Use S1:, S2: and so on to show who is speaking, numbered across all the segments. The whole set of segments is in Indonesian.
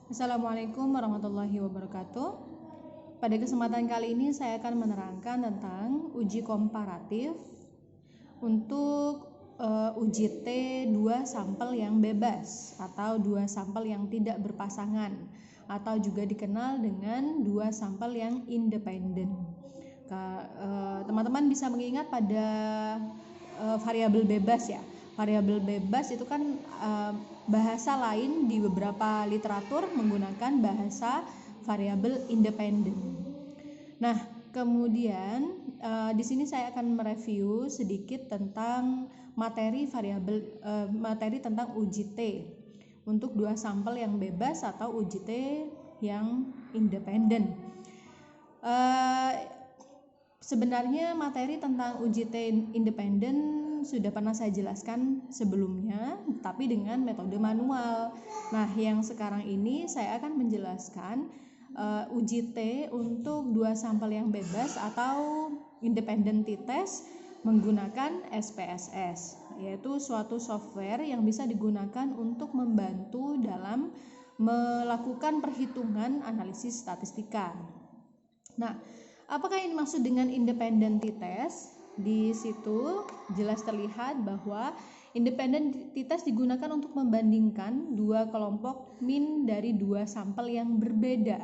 S1: Assalamualaikum warahmatullahi wabarakatuh. Pada kesempatan kali ini saya akan menerangkan tentang uji komparatif untuk uji T 2 sampel yang bebas atau 2 sampel yang tidak berpasangan atau juga dikenal dengan 2 sampel yang independen. Teman-teman bisa mengingat pada variabel bebas ya. Variabel bebas itu kan bahasa lain di beberapa literatur menggunakan bahasa variabel independen. Nah, kemudian di sini saya akan mereview sedikit tentang materi tentang uji T untuk 2 sampel yang bebas atau uji T yang independen. Sebenarnya materi tentang uji T independen sudah pernah saya jelaskan sebelumnya, tapi dengan metode manual. Nah, yang sekarang ini saya akan menjelaskan uji T untuk 2 sampel yang bebas atau independent t-test menggunakan SPSS, yaitu suatu software yang bisa digunakan untuk membantu dalam melakukan perhitungan analisis statistika. Nah, apakah yang dimaksud dengan independent t-test? Di situ jelas terlihat bahwa independent t-test digunakan untuk membandingkan 2 kelompok min dari 2 sampel yang berbeda.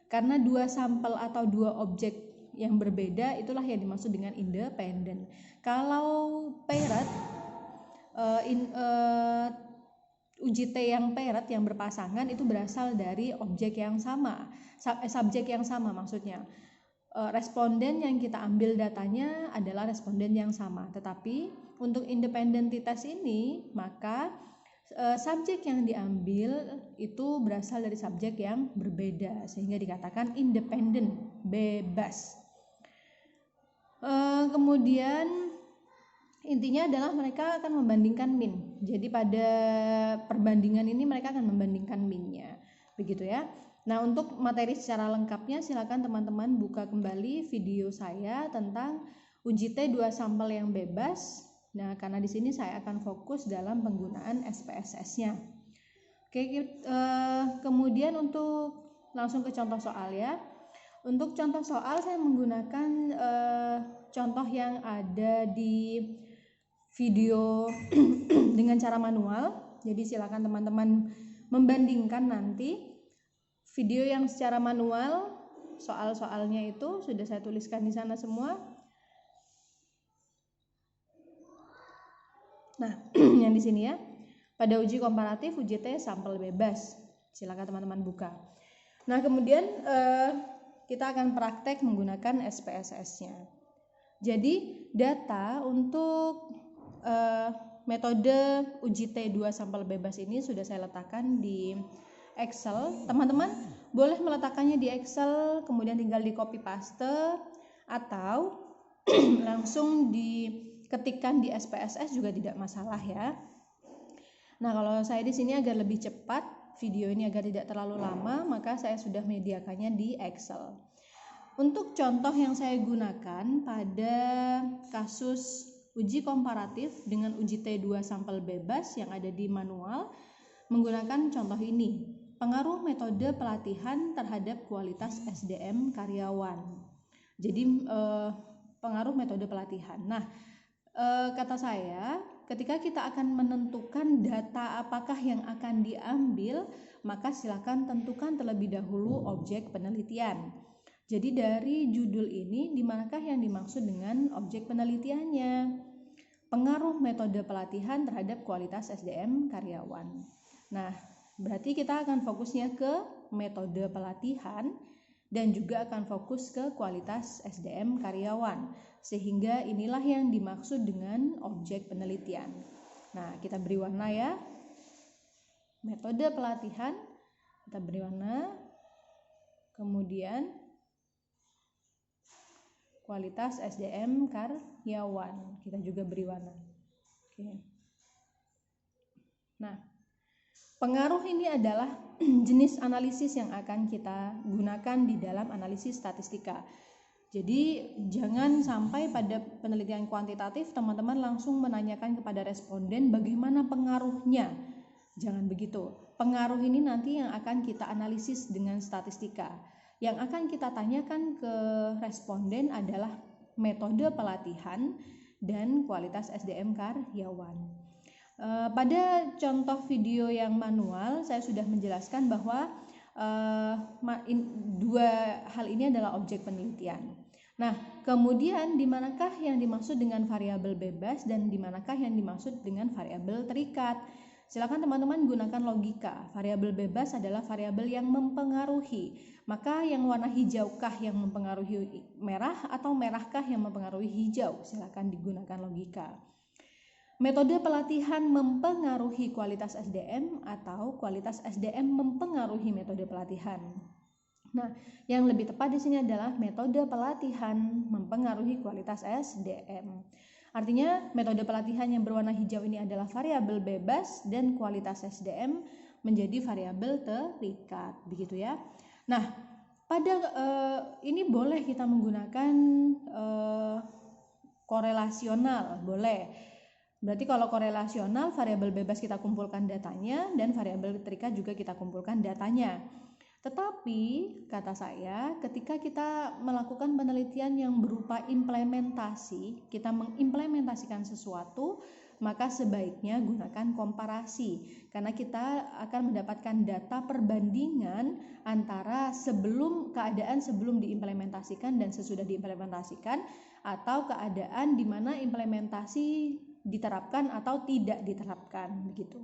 S1: Karena 2 sampel atau 2 objek yang berbeda itulah yang dimaksud dengan independen. Kalau paired uji T yang paired yang berpasangan itu berasal dari objek yang sama, subjek yang sama maksudnya. Responden yang kita ambil datanya adalah responden yang sama, tetapi untuk independent t-test ini maka subjek yang diambil itu berasal dari subjek yang berbeda sehingga dikatakan independen, bebas. Kemudian intinya adalah mereka akan membandingkan min. Jadi pada perbandingan ini mereka akan membandingkan minnya, begitu ya. Nah, untuk materi secara lengkapnya silakan teman-teman buka kembali video saya tentang uji T 2 sampel yang bebas. Nah, karena di sini saya akan fokus dalam penggunaan SPSS-nya. Oke, kemudian untuk langsung ke contoh soal ya. Untuk contoh soal saya menggunakan contoh yang ada di video dengan cara manual. Jadi silakan teman-teman membandingkan nanti video yang secara manual, soal-soalnya itu sudah saya tuliskan di sana semua. Nah, yang di sini ya, pada uji komparatif uji T sampel bebas. Silakan teman-teman buka. Nah, kemudian kita akan praktek menggunakan SPSS-nya. Jadi data untuk metode uji T 2 sampel bebas ini sudah saya letakkan di Excel. Teman-teman boleh meletakkannya di Excel kemudian tinggal di copy paste atau langsung diketikkan di SPSS juga tidak masalah ya. Nah, kalau saya di sini agar lebih cepat video ini agar tidak terlalu lama, maka saya sudah menyediakannya di Excel. Untuk contoh yang saya gunakan pada kasus uji komparatif dengan uji T 2 sampel bebas yang ada di manual menggunakan contoh ini. Pengaruh metode pelatihan terhadap kualitas SDM karyawan. Jadi pengaruh metode pelatihan. Nah, kata saya, ketika kita akan menentukan data apakah yang akan diambil, maka silakan tentukan terlebih dahulu objek penelitian. Jadi dari judul ini, di manakah yang dimaksud dengan objek penelitiannya? Pengaruh metode pelatihan terhadap kualitas SDM karyawan. Nah, berarti kita akan fokusnya ke metode pelatihan dan juga akan fokus ke kualitas SDM karyawan. Sehingga inilah yang dimaksud dengan objek penelitian. Nah, kita beri warna ya. Metode pelatihan, kita beri warna. Kemudian kualitas SDM karyawan, kita juga beri warna. Oke. Nah, pengaruh ini adalah jenis analisis yang akan kita gunakan di dalam analisis statistika. Jadi jangan sampai pada penelitian kuantitatif teman-teman langsung menanyakan kepada responden bagaimana pengaruhnya. Jangan begitu. pengaruh ini nanti yang akan kita analisis dengan statistika. Yang akan kita tanyakan ke responden adalah metode pelatihan dan kualitas SDM karyawan. Pada contoh video yang manual saya sudah menjelaskan bahwa dua hal ini adalah objek penelitian. Nah, kemudian di manakah yang dimaksud dengan variabel bebas dan di manakah yang dimaksud dengan variabel terikat? Silakan teman-teman gunakan logika. Variabel bebas adalah variabel yang mempengaruhi. Maka yang warna hijaukah yang mempengaruhi merah atau merahkah yang mempengaruhi hijau? Silakan digunakan logika. Metode pelatihan mempengaruhi kualitas SDM atau kualitas SDM mempengaruhi metode pelatihan. Nah, yang lebih tepat di sini adalah metode pelatihan mempengaruhi kualitas SDM. Artinya, metode pelatihan yang berwarna hijau ini adalah variabel bebas dan kualitas SDM menjadi variabel terikat, begitu ya. Nah, pada ini boleh kita menggunakan korelasional, boleh. Berarti kalau korelasional, variabel bebas kita kumpulkan datanya dan variabel terikat juga kita kumpulkan datanya. Tetapi kata saya, ketika kita melakukan penelitian yang berupa implementasi, kita mengimplementasikan sesuatu, maka sebaiknya gunakan komparasi, karena kita akan mendapatkan data perbandingan antara keadaan sebelum diimplementasikan dan sesudah diimplementasikan, atau keadaan di mana implementasi diterapkan atau tidak diterapkan, begitu.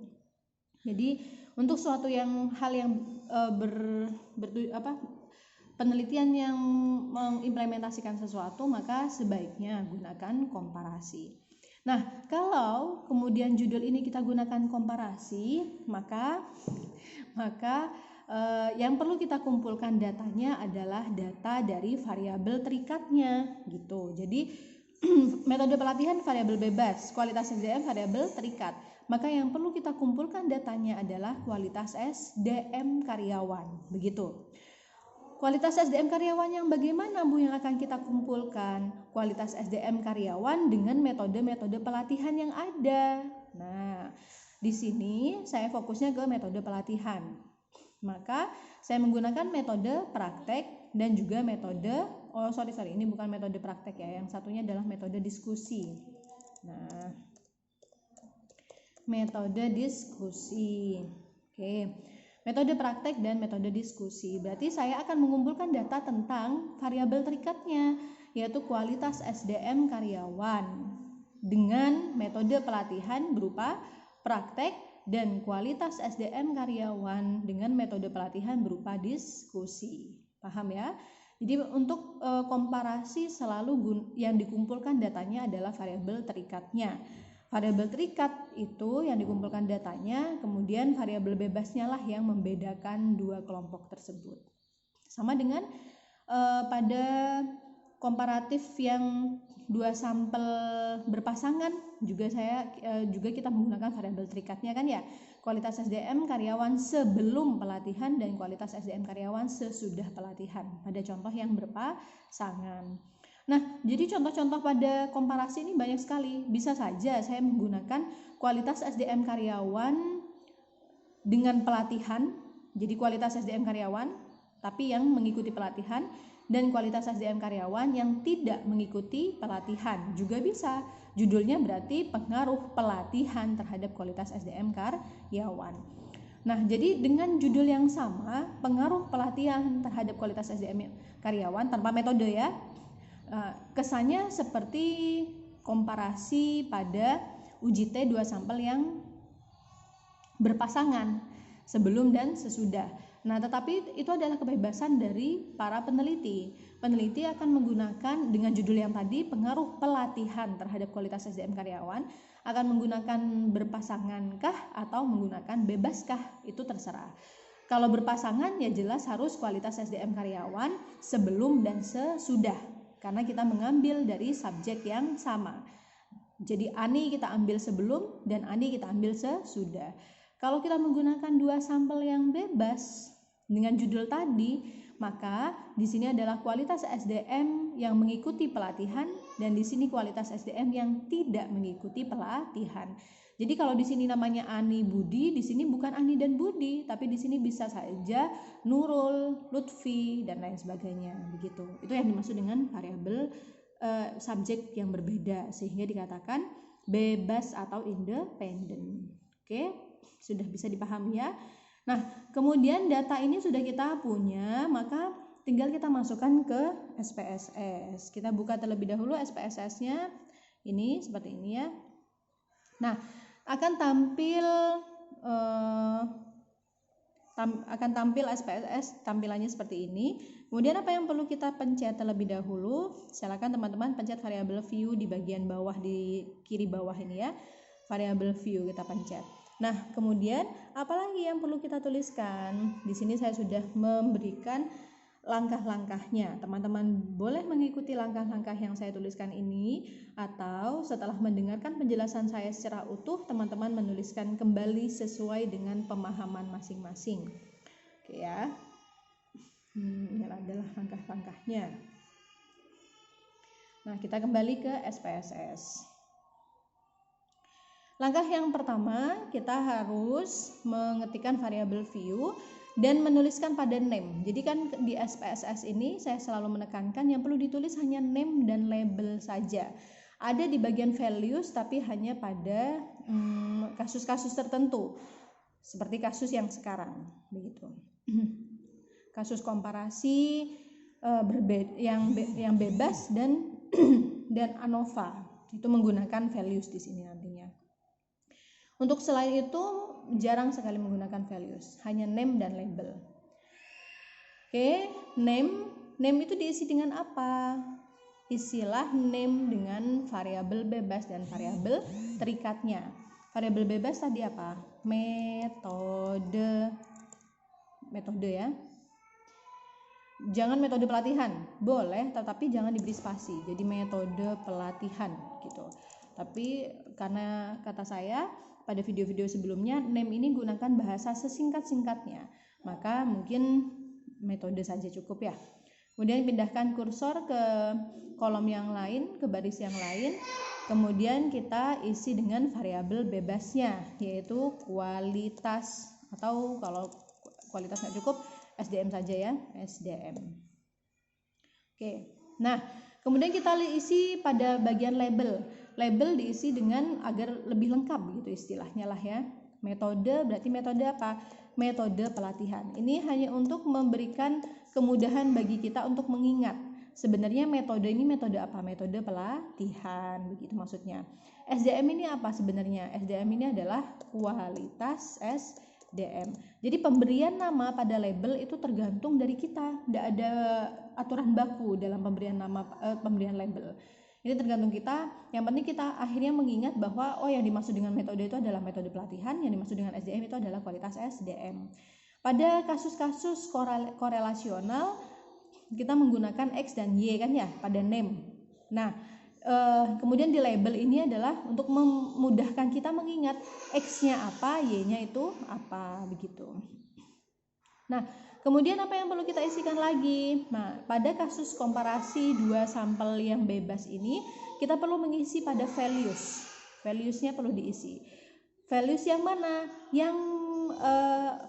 S1: Jadi untuk suatu hal yang penelitian yang mengimplementasikan sesuatu, maka sebaiknya gunakan komparasi. Nah, kalau kemudian judul ini kita gunakan komparasi, maka yang perlu kita kumpulkan datanya adalah data dari variabel terikatnya, gitu. Jadi metode pelatihan variabel bebas, kualitas SDM variabel terikat. Maka yang perlu kita kumpulkan datanya adalah kualitas SDM karyawan, begitu. Kualitas SDM karyawan yang bagaimana, Bu, yang akan kita kumpulkan? Kualitas SDM karyawan dengan metode-metode pelatihan yang ada. Nah, di sini saya fokusnya ke metode pelatihan. Maka saya menggunakan metode praktek dan juga metode, ini bukan metode praktek ya, yang satunya adalah metode diskusi. Nah, metode diskusi. Oke. Metode praktek dan metode diskusi. Berarti saya akan mengumpulkan data tentang variabel terikatnya, yaitu kualitas SDM karyawan dengan metode pelatihan berupa praktek dan kualitas SDM karyawan dengan metode pelatihan berupa diskusi. Paham ya? Jadi untuk komparasi selalu yang dikumpulkan datanya adalah variabel terikatnya. Variabel terikat itu yang dikumpulkan datanya, kemudian variabel bebasnya lah yang membedakan dua kelompok tersebut. Sama dengan pada komparatif yang dua sampel berpasangan juga kita menggunakan variabel terikatnya kan ya. Kualitas SDM karyawan sebelum pelatihan dan kualitas SDM karyawan sesudah pelatihan pada contoh yang berpasangan. Nah, jadi contoh-contoh pada komparasi ini banyak sekali. Bisa saja saya menggunakan kualitas SDM karyawan dengan pelatihan, jadi kualitas SDM karyawan tapi yang mengikuti pelatihan, dan kualitas SDM karyawan yang tidak mengikuti pelatihan juga bisa. Judulnya berarti pengaruh pelatihan terhadap kualitas SDM karyawan. Nah, jadi dengan judul yang sama, pengaruh pelatihan terhadap kualitas SDM karyawan tanpa metode ya, kesannya seperti komparasi pada uji T dua sampel yang berpasangan sebelum dan sesudah. Nah, tetapi itu adalah kebebasan dari para peneliti. Peneliti akan menggunakan dengan judul yang tadi, pengaruh pelatihan terhadap kualitas SDM karyawan, akan menggunakan berpasangankah atau menggunakan bebaskah, itu terserah. Kalau berpasangan ya jelas harus kualitas SDM karyawan sebelum dan sesudah, karena kita mengambil dari subjek yang sama. Jadi Ani kita ambil sebelum dan Ani kita ambil sesudah. Kalau kita menggunakan dua sampel yang bebas dengan judul tadi, maka di sini adalah kualitas SDM yang mengikuti pelatihan dan di sini kualitas SDM yang tidak mengikuti pelatihan. Jadi kalau di sini namanya Ani Budi, di sini bukan Ani dan Budi, tapi di sini bisa saja Nurul, Lutfi dan lain sebagainya begitu. Itu yang dimaksud dengan variabel subjek yang berbeda, sehingga dikatakan bebas atau independen. Oke, sudah bisa dipahami ya. Nah, kemudian data ini sudah kita punya, maka tinggal kita masukkan ke SPSS. Kita buka terlebih dahulu SPSS-nya. Ini seperti ini ya. Nah, akan tampil SPSS tampilannya seperti ini. Kemudian apa yang perlu kita pencet terlebih dahulu? Silakan teman-teman pencet variabel view di bagian bawah, di kiri bawah ini ya. Variabel view kita pencet. Nah, kemudian apalagi yang perlu kita tuliskan? Di sini saya sudah memberikan langkah-langkahnya. Teman-teman boleh mengikuti langkah-langkah yang saya tuliskan ini, atau setelah mendengarkan penjelasan saya secara utuh, teman-teman menuliskan kembali sesuai dengan pemahaman masing-masing. Oke ya. Ini adalah langkah-langkahnya. Nah, kita kembali ke SPSS. Langkah yang pertama, kita harus mengetikkan variabel view dan menuliskan pada name. Jadi kan di SPSS ini saya selalu menekankan yang perlu ditulis hanya name dan label saja. Ada di bagian values tapi hanya pada kasus-kasus tertentu. Seperti kasus yang sekarang, begitu. Kasus komparasi yang bebas dan ANOVA itu menggunakan values di sini nantinya. Untuk selain itu jarang sekali menggunakan values, hanya name dan label. Oke, name itu diisi dengan apa? Isilah name dengan variabel bebas dan variabel terikatnya. Variabel bebas tadi apa? Metode ya. Jangan metode pelatihan, boleh, tetapi jangan diberi spasi. Jadi metode pelatihan gitu. Tapi karena kata saya pada video-video sebelumnya, name ini gunakan bahasa sesingkat-singkatnya, maka mungkin metode saja cukup ya. Kemudian pindahkan kursor ke kolom yang lain, ke baris yang lain. Kemudian kita isi dengan variabel bebasnya, yaitu kualitas, atau kalau kualitas nggak cukup, SDM saja ya, SDM. Oke, nah kemudian kita isi pada bagian label. Label diisi dengan agar lebih lengkap begitu istilahnya lah ya. Metode berarti metode apa? Metode pelatihan. Ini hanya untuk memberikan kemudahan bagi kita untuk mengingat. Sebenarnya metode ini metode apa? Metode pelatihan begitu maksudnya. SDM ini apa sebenarnya? SDM ini adalah kualitas SDM. Jadi pemberian nama pada label itu tergantung dari kita. Tidak ada aturan baku dalam pemberian nama, pemberian label. Ini tergantung kita. Yang penting kita akhirnya mengingat bahwa yang dimaksud dengan metode itu adalah metode pelatihan, yang dimaksud dengan SDM itu adalah kualitas SDM. Pada kasus-kasus korelasional kita menggunakan X dan Y kan ya pada name. Nah, kemudian di label ini adalah untuk memudahkan kita mengingat X-nya apa, Y-nya itu apa begitu. Nah, kemudian apa yang perlu kita isikan lagi? Nah, pada kasus komparasi dua sampel yang bebas ini, kita perlu mengisi pada values. Values-nya perlu diisi. Values yang mana? Yang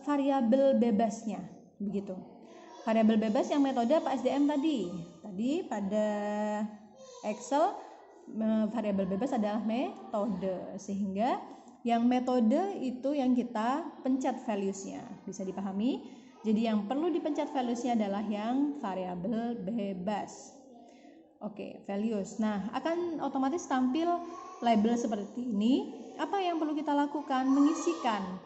S1: variabel bebasnya, begitu. Variabel bebas yang metode apa SDM tadi? Tadi pada Excel variabel bebas adalah metode, sehingga yang metode itu yang kita pencet values-nya. Bisa dipahami? Jadi yang perlu dipencet values-nya adalah yang variabel bebas. Oke, values. Nah, akan otomatis tampil label seperti ini. Apa yang perlu kita lakukan? Mengisikan.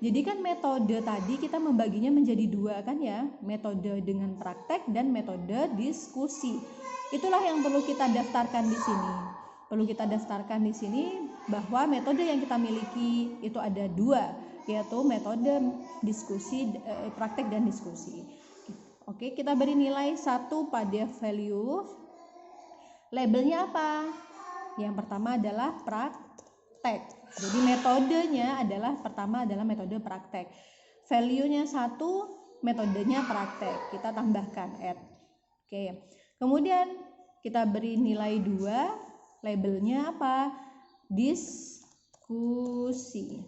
S1: Jadi kan metode tadi kita membaginya menjadi dua kan ya, metode dengan praktek dan metode diskusi. Itulah yang perlu kita daftarkan di sini. Perlu kita daftarkan di sini bahwa metode yang kita miliki itu ada dua, yaitu metode diskusi, praktek dan diskusi. Oke, kita beri nilai 1 pada value. Labelnya apa? Yang pertama adalah praktek. Jadi metodenya adalah pertama adalah metode praktek. Value-nya 1, metodenya praktek. Kita tambahkan add. Oke. Kemudian kita beri nilai 2, labelnya apa? Diskusi. diskusi.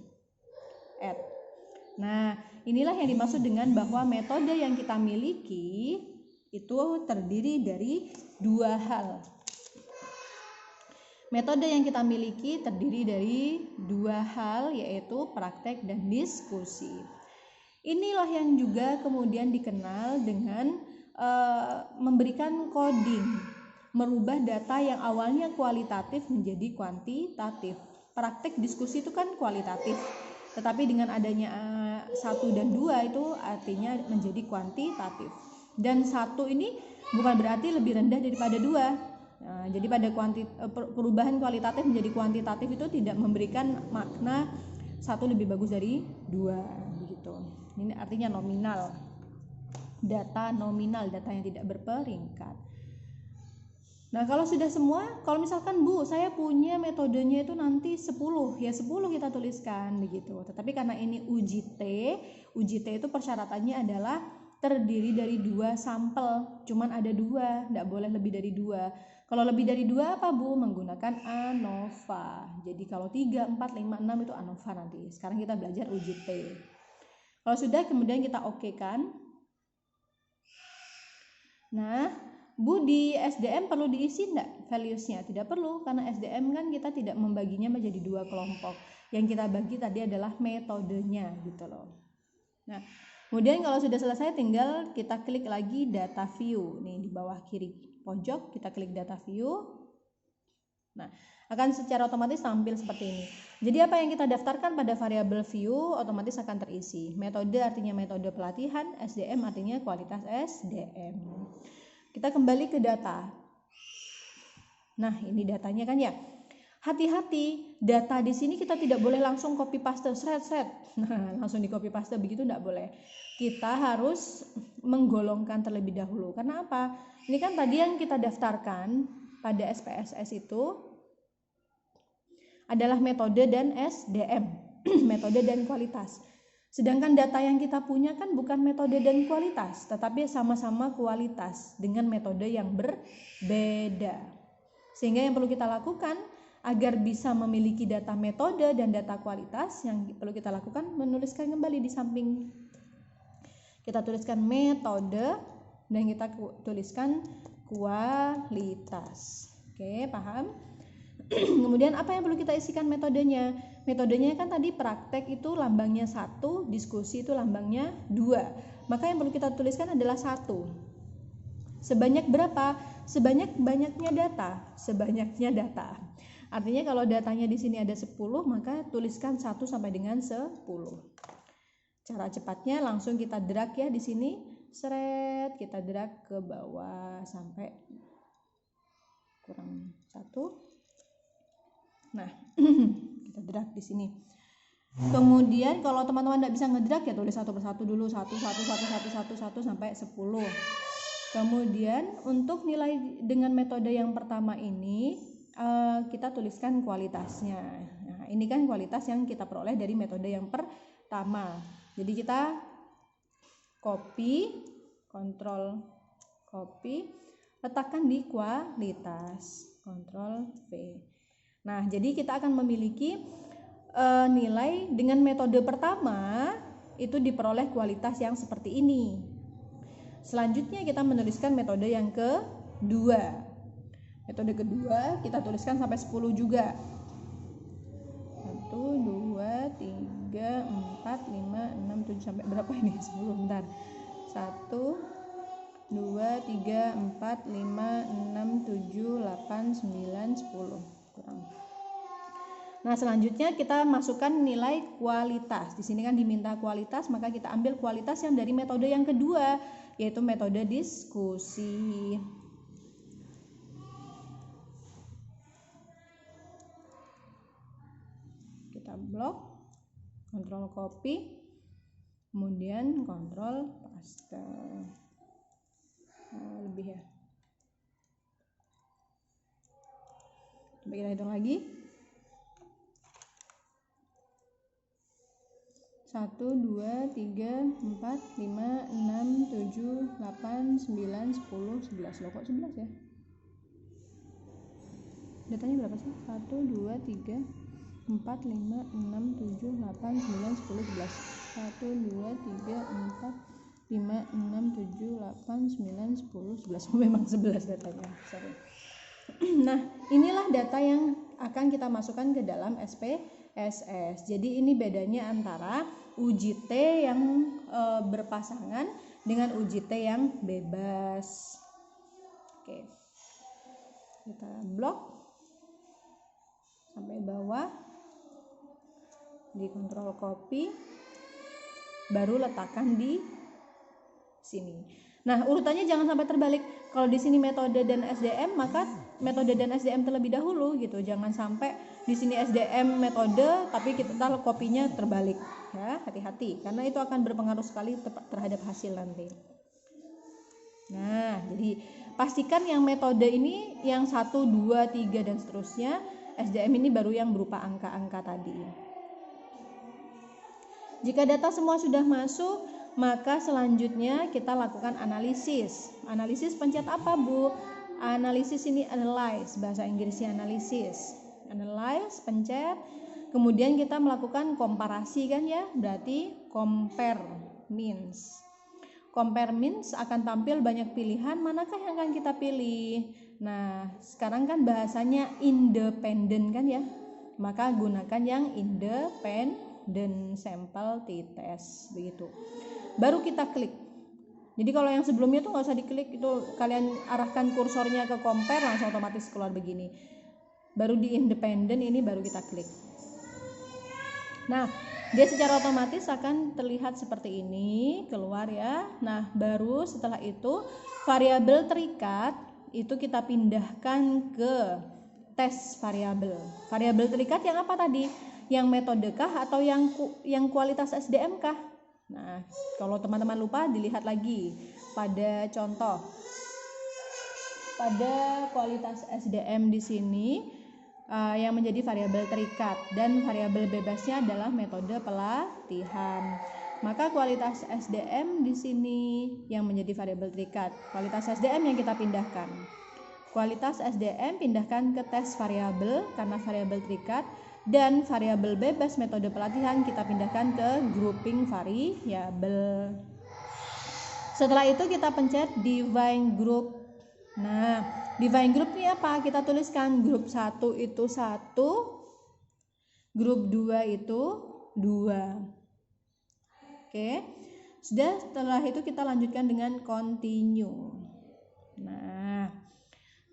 S1: Nah, inilah yang dimaksud dengan bahwa metode yang kita miliki itu terdiri dari dua hal. Metode yang kita miliki terdiri dari dua hal, yaitu praktek dan diskusi. Inilah yang juga kemudian dikenal dengan memberikan coding, merubah data yang awalnya kualitatif menjadi kuantitatif. Praktek diskusi itu kan kualitatif, tetapi dengan adanya 1 dan 2 itu artinya menjadi kuantitatif. Dan 1 ini bukan berarti lebih rendah daripada 2. Nah, jadi pada perubahan kualitatif menjadi kuantitatif itu tidak memberikan makna 1 lebih bagus dari 2 begitu. Ini artinya nominal. Data nominal, data yang tidak berperingkat. Nah, kalau sudah semua, kalau misalkan Bu, saya punya metodenya itu nanti 10, ya 10 kita tuliskan begitu. Tetapi karena ini uji T itu persyaratannya adalah terdiri dari 2 sampel, cuman ada 2, tidak boleh lebih dari 2. Kalau lebih dari 2 apa Bu? Menggunakan ANOVA. Jadi kalau 3, 4, 5, 6 itu ANOVA nanti. Sekarang kita belajar uji T. Kalau sudah kemudian kita okekan. Nah, Bu, di SDM perlu diisi enggak values-nya? Tidak perlu, karena SDM kan kita tidak membaginya menjadi 2 kelompok. Yang kita bagi tadi adalah metodenya gitu loh. Nah, kemudian kalau sudah selesai tinggal kita klik lagi data view. Nih di bawah kiri pojok kita klik data view. Nah, akan secara otomatis tampil seperti ini. Jadi apa yang kita daftarkan pada variabel view otomatis akan terisi. Metode artinya metode pelatihan, SDM artinya kualitas SDM. Kita kembali ke data. Nah, ini datanya kan ya. Hati-hati, data di sini kita tidak boleh langsung copy paste seret. Nah, langsung di copy paste begitu tidak boleh. Kita harus menggolongkan terlebih dahulu. Karena apa? Ini kan tadi yang kita daftarkan pada SPSS itu adalah metode dan SDM, metode dan kualitas. Sedangkan data yang kita punya kan bukan metode dan kualitas, tetapi sama-sama kualitas dengan metode yang berbeda. Sehingga yang perlu kita lakukan agar bisa memiliki data metode dan data kualitas, yang perlu kita lakukan menuliskan kembali di samping. Kita tuliskan metode dan kita tuliskan kualitas. Oke, paham? Kemudian apa yang perlu kita isikan metodenya? Metodenya kan tadi praktek itu lambangnya 1, diskusi itu lambangnya 2. Maka yang perlu kita tuliskan adalah 1. Sebanyak berapa? Sebanyak-banyaknya data. Sebanyaknya data. Artinya kalau datanya di sini ada 10, maka tuliskan 1 sampai dengan 10. Cara cepatnya langsung kita drag ya di sini. Seret, kita drag ke bawah sampai kurang 1. Nah, kita drag di sini. Kemudian kalau teman-teman tidak bisa ngedrag ya tulis 1 persatu dulu, 1 sampai 10. Kemudian untuk nilai dengan metode yang pertama ini kita tuliskan kualitasnya. Nah, ini kan kualitas yang kita peroleh dari metode yang pertama. Jadi kita copy, Ctrl copy, letakkan di kualitas, Ctrl V. Nah, jadi kita akan memiliki nilai dengan metode pertama itu diperoleh kualitas yang seperti ini. Selanjutnya kita menuliskan metode yang kedua. Metode kedua kita tuliskan sampai 10 juga. 1, 2, 3, 4, 5, 6, 7 sampai berapa ini? 10 bentar. 1, 2, 3, 4, 5, 6, 7, 8, 9, 10. Kurang. Nah, selanjutnya kita masukkan nilai kualitas. Di sini kan diminta kualitas, maka kita ambil kualitas yang dari metode yang kedua, yaitu metode diskusi. Kita blok, Ctrl copy, kemudian Ctrl paste. Lebih ya. Coba kita hitung lagi. 1, 2, 3, 4, 5, 6, 7, 8, 9, 10, 11. Loh kok 11 ya? Datanya berapa sih? 1, 2, 3, 4, 5, 6, 7, 8, 9, 10, 11. 1, 2, 3, 4, 5, 6, 7, 8, 9, 10, 11. Memang 11 datanya, sorry. Nah, inilah data yang akan kita masukkan ke dalam SPSS. Jadi ini bedanya antara UJT yang berpasangan dengan UJT yang bebas. Oke. Kita blok sampai bawah, di kontrol copy, baru letakkan di sini. Nah, urutannya jangan sampai terbalik. Kalau di sini metode dan SDM, maka metode dan SDM terlebih dahulu gitu. Jangan sampai di sini SDM metode tapi kita kopinya terbalik. Ya, hati-hati karena itu akan berpengaruh sekali terhadap hasil nanti. Nah, jadi pastikan yang metode ini yang 1, 2, 3 dan seterusnya. SDM ini baru yang berupa angka-angka tadi. Jika data semua sudah masuk, maka selanjutnya kita lakukan analisis. Analisis pencet apa, Bu? Analisis ini analyze, bahasa Inggrisnya analisis. Analyze, pencet. Kemudian kita melakukan komparasi kan ya, berarti compare means. Compare means akan tampil banyak pilihan, manakah yang akan kita pilih? Nah, sekarang kan bahasanya independent kan ya, maka gunakan yang independent sample t-test begitu. Baru kita klik. Jadi kalau yang sebelumnya tuh nggak usah diklik, itu kalian arahkan kursornya ke compare langsung otomatis keluar begini. Baru di independent ini baru kita klik. Nah, dia secara otomatis akan terlihat seperti ini keluar ya. Nah, baru setelah itu variabel terikat itu kita pindahkan ke tes variabel. Variabel terikat yang apa tadi? Yang metode kah atau yang kualitas SDM kah? Nah, kalau teman-teman lupa dilihat lagi pada contoh. Pada kualitas SDM di sini yang menjadi variabel terikat dan variabel bebasnya adalah metode pelatihan. Maka kualitas SDM di sini yang menjadi variabel terikat. Kualitas SDM yang kita pindahkan. Kualitas SDM pindahkan ke tes variabel karena variabel terikat, dan variabel bebas metode pelatihan kita pindahkan ke grouping variabel. Setelah itu kita pencet define group. Nah, define group ini apa? Kita tuliskan grup 1 itu 1, grup 2 itu 2. Oke, sudah. Setelah itu kita lanjutkan dengan continue. Nah,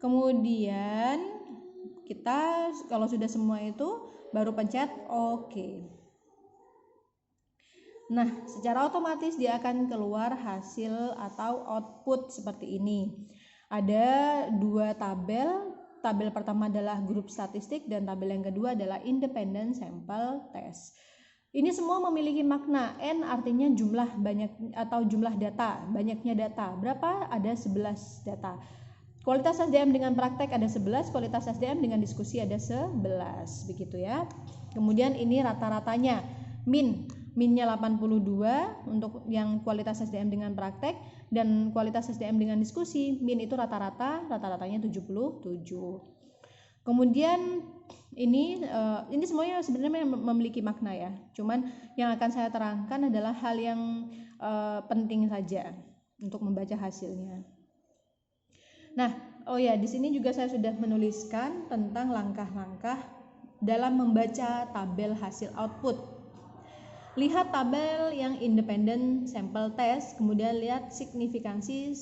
S1: kemudian kita kalau sudah semua itu baru pencet OK. Nah, secara otomatis dia akan keluar hasil atau output seperti ini. Ada 2 tabel. Tabel pertama adalah grup statistik dan tabel yang kedua adalah independent sample test. Ini semua memiliki makna. N artinya jumlah banyak atau jumlah data, banyaknya data. Berapa? Ada 11 data. Kualitas SDM dengan praktek ada 11, kualitas SDM dengan diskusi ada 11, begitu ya. Kemudian ini rata-ratanya. Minnya 82 untuk yang kualitas SDM dengan praktek, dan kualitas SDM dengan diskusi, min itu rata-ratanya 77. Kemudian ini semuanya sebenarnya memiliki makna ya. Cuman yang akan saya terangkan adalah hal yang penting saja untuk membaca hasilnya. Nah, di sini juga saya sudah menuliskan tentang langkah-langkah dalam membaca tabel hasil output. Lihat tabel yang independent sample test, kemudian lihat signifikansi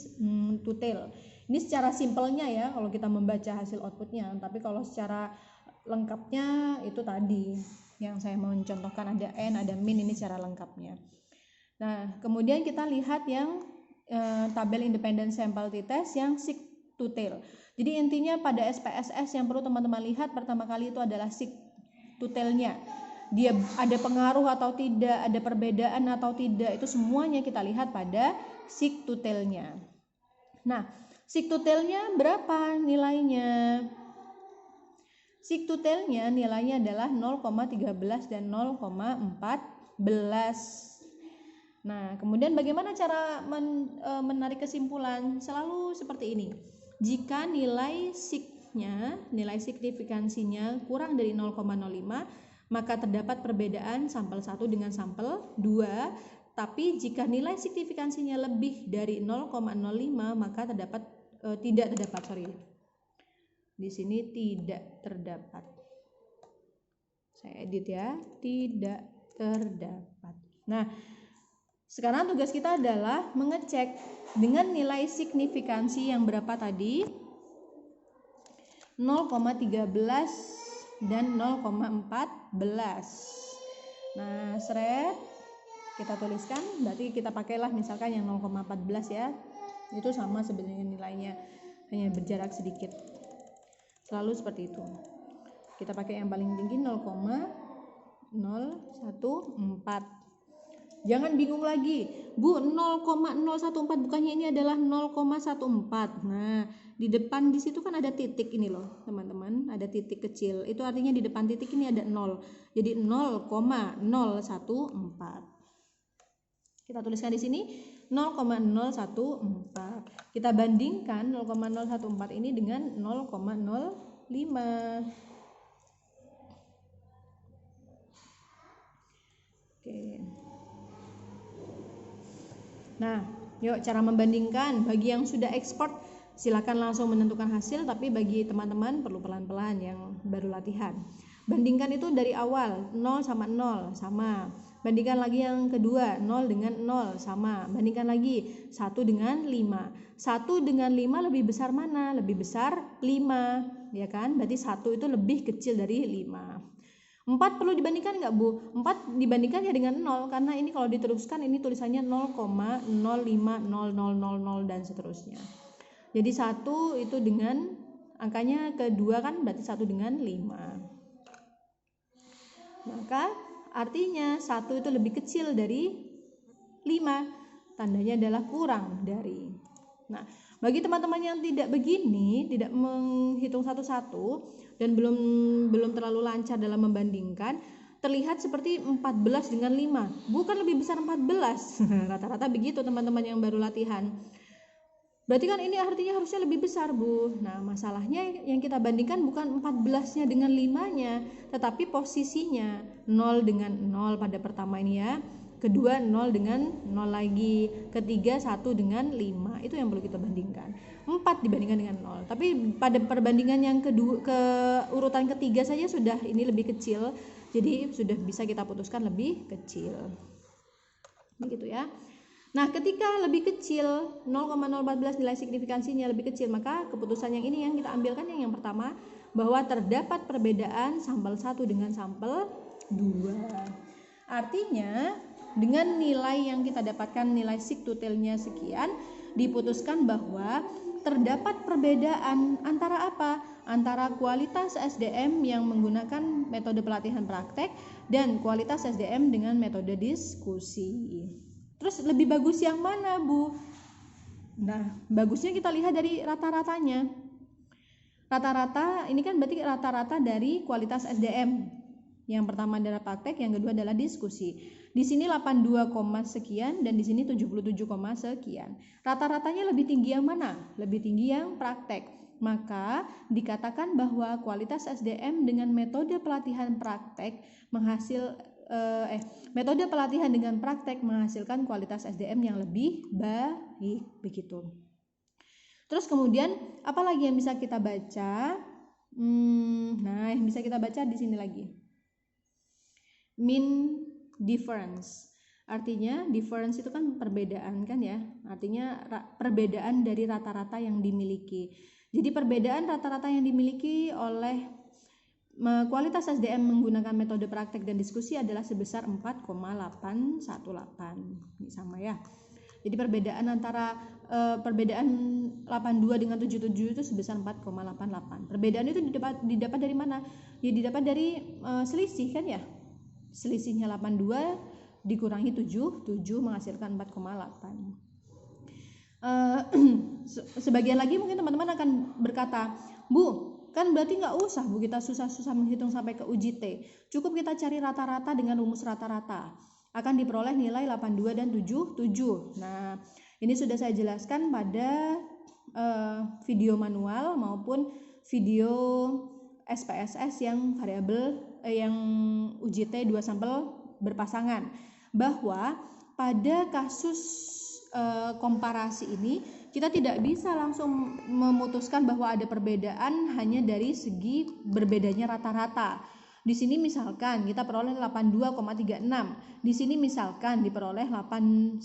S1: total. Ini secara simpelnya ya kalau kita membaca hasil outputnya, tapi kalau secara lengkapnya itu tadi yang saya mau mencontohkan, ada N, ada min, ini secara lengkapnya. Nah, kemudian kita lihat yang tabel independent sample t-test yang sig total. Jadi intinya pada SPSS yang perlu teman-teman lihat pertama kali itu adalah sig totalnya. Dia ada pengaruh atau tidak, ada perbedaan atau tidak, itu semuanya kita lihat pada sig totalnya. Nah, sig totalnya berapa nilainya? Sig totalnya nilainya adalah 0,13 dan 0,14. Nah, kemudian bagaimana cara menarik kesimpulan? Selalu seperti ini. Jika nilai signifikansinya kurang dari 0,05, maka terdapat perbedaan sampel 1 dengan sampel 2. Tapi jika nilai signifikansinya lebih dari 0,05 maka tidak terdapat. Di sini tidak terdapat. Saya edit ya, tidak terdapat. Nah, sekarang tugas kita adalah mengecek dengan nilai signifikansi yang berapa tadi? 0,13 dan 0,14. Nah, kita tuliskan, berarti kita pakailah misalkan yang 0,14 ya. Itu sama sebenarnya nilainya, hanya berjarak sedikit. Selalu seperti itu. Kita pakai yang paling tinggi 0,014. Jangan bingung lagi, Bu, 0,014 bukannya ini adalah 0,14. Nah, di depan di situ kan ada titik ini loh, teman-teman, ada titik kecil. Itu artinya di depan titik ini ada 0. Jadi 0,014. Kita tuliskan di sini 0,014. Kita bandingkan 0,014 ini dengan 0,05. Oke. Nah, yuk cara membandingkan. Bagi yang sudah ekspor silakan langsung menentukan hasil, tapi bagi teman-teman perlu pelan-pelan yang baru latihan. Bandingkan itu dari awal, 0 sama 0 sama. Bandingkan lagi yang kedua, 0 dengan 0 sama. Bandingkan lagi 1 dengan 5. 1 dengan 5 lebih besar mana? Lebih besar 5, ya kan? Berarti 1 itu lebih kecil dari 5. 4 perlu dibandingkan nggak, Bu? 4 dibandingkan ya dengan 0, karena ini kalau diteruskan ini tulisannya 0,05000 dan seterusnya. Jadi 1 itu dengan angkanya kedua kan berarti 1 dengan 5. Maka artinya 1 itu lebih kecil dari 5. Tandanya adalah kurang dari. Nah, bagi teman-teman yang tidak begini, tidak menghitung satu-satu dan belum terlalu lancar dalam membandingkan, terlihat seperti 14 dengan 5. Bukan lebih besar 14. Rata-rata begitu teman-teman yang baru latihan. Berarti kan ini artinya harusnya lebih besar, Bu. Nah, masalahnya yang kita bandingkan bukan 14-nya dengan 5-nya, tetapi posisinya 0 dengan 0 pada pertama ini ya. Kedua 0 dengan 0 lagi. Ketiga 1 dengan 5. Itu yang perlu kita bandingkan. 4 dibandingkan dengan 0. Tapi pada perbandingan yang kedua, ke urutan ketiga saja sudah ini lebih kecil. Jadi sudah bisa kita putuskan lebih kecil. Begitu ya. Nah, ketika lebih kecil 0,014 nilai signifikansinya lebih kecil, maka keputusan yang ini yang kita ambilkan yang pertama, bahwa terdapat perbedaan sampel 1 dengan sampel 2. Artinya dengan nilai yang kita dapatkan, nilai sigtutilnya sekian, diputuskan bahwa terdapat perbedaan antara apa? Antara kualitas SDM yang menggunakan metode pelatihan praktek dan kualitas SDM dengan metode diskusi. Terus lebih bagus yang mana, Bu? Nah, bagusnya kita lihat dari rata-ratanya. Rata-rata ini kan berarti rata-rata dari kualitas SDM. Yang pertama adalah praktek, yang kedua adalah diskusi. Di sini 82, sekian dan di sini 77, sekian. Rata-ratanya lebih tinggi yang mana? Lebih tinggi yang praktek. Maka dikatakan bahwa kualitas SDM dengan metode pelatihan praktek metode pelatihan dengan praktek menghasilkan kualitas SDM yang lebih baik, begitu. Terus kemudian apa lagi yang bisa kita baca? Nah, yang bisa kita baca di sini lagi. Mean difference. Artinya difference itu kan perbedaan kan ya. Artinya perbedaan dari rata-rata yang dimiliki. Jadi perbedaan rata-rata yang dimiliki oleh kualitas SDM menggunakan metode praktek dan diskusi adalah sebesar 4,818. Ini sama ya. Jadi perbedaan antara perbedaan 82 dengan 77 itu sebesar 4,88. Perbedaan itu didapat dari mana? Ya didapat dari selisih kan ya. Selisihnya 82 dikurangi 7 menghasilkan 4,8. Sebagian lagi mungkin teman-teman akan berkata, Bu, kan berarti nggak usah Bu kita susah-susah menghitung sampai ke uji T. Cukup kita cari rata-rata dengan rumus rata-rata. Akan diperoleh nilai 82 dan 77. Nah, ini sudah saya jelaskan pada video manual maupun video SPSS yang yang uji T 2 sampel berpasangan, bahwa pada kasus komparasi ini kita tidak bisa langsung memutuskan bahwa ada perbedaan hanya dari segi berbedanya rata-rata. Di sini misalkan kita peroleh 82,36, di sini misalkan diperoleh 81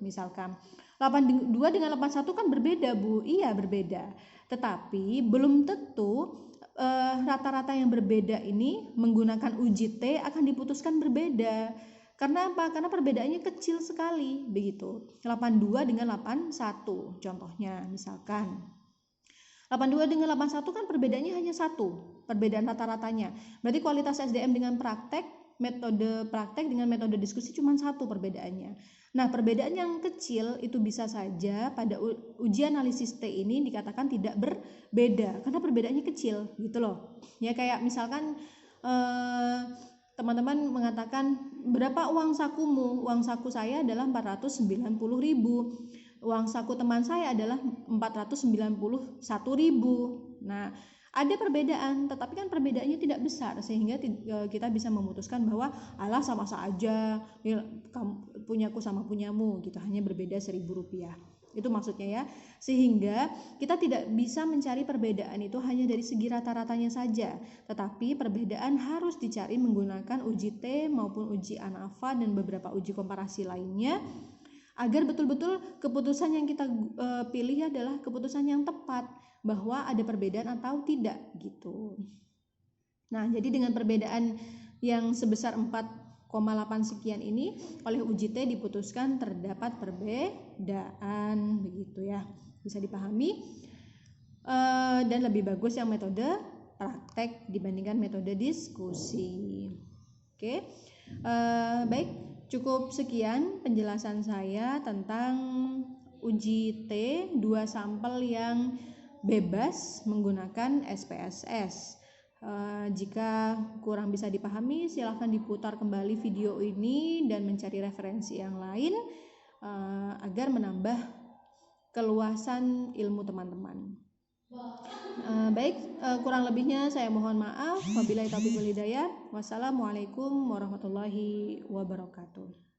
S1: misalkan. 82 dengan 81 kan berbeda, Bu. Iya, berbeda. Tetapi belum tentu rata-rata yang berbeda ini menggunakan uji T akan diputuskan berbeda. Karena apa? Karena perbedaannya kecil sekali, begitu. 82 dengan 81 contohnya misalkan. 82 dengan 81 kan perbedaannya hanya satu, perbedaan rata-ratanya. Berarti kualitas SDM dengan metode praktek dengan metode diskusi cuma satu perbedaannya. Nah, perbedaan yang kecil itu bisa saja pada uji analisis T ini dikatakan tidak berbeda karena perbedaannya kecil, gitu loh. Ya kayak misalkan teman-teman mengatakan, berapa uang sakumu? Uang saku saya adalah 490.000. Uang saku teman saya adalah 491.000. Nah, ada perbedaan, tetapi kan perbedaannya tidak besar sehingga kita bisa memutuskan bahwa alah sama saja, punyaku sama punyamu gitu, hanya berbeda Rp1.000. Itu maksudnya ya. Sehingga kita tidak bisa mencari perbedaan itu hanya dari segi rata-ratanya saja, tetapi perbedaan harus dicari menggunakan uji T maupun uji ANAFA dan beberapa uji komparasi lainnya, agar betul-betul keputusan yang kita pilih adalah keputusan yang tepat bahwa ada perbedaan atau tidak gitu. Nah, jadi dengan perbedaan yang sebesar 4,8 sekian ini oleh uji T diputuskan terdapat perbedaan, begitu ya, bisa dipahami. Dan lebih bagus yang metode praktek dibandingkan metode diskusi. Oke, baik, cukup sekian penjelasan saya tentang uji T 2 sampel yang bebas menggunakan SPSS. Jika kurang bisa dipahami, silahkan diputar kembali video ini dan mencari referensi yang lain agar menambah keluasan ilmu teman-teman. Baik, kurang lebihnya saya mohon maaf. Wabillahi taufiq wal hidayah. Wassalamualaikum warahmatullahi wabarakatuh.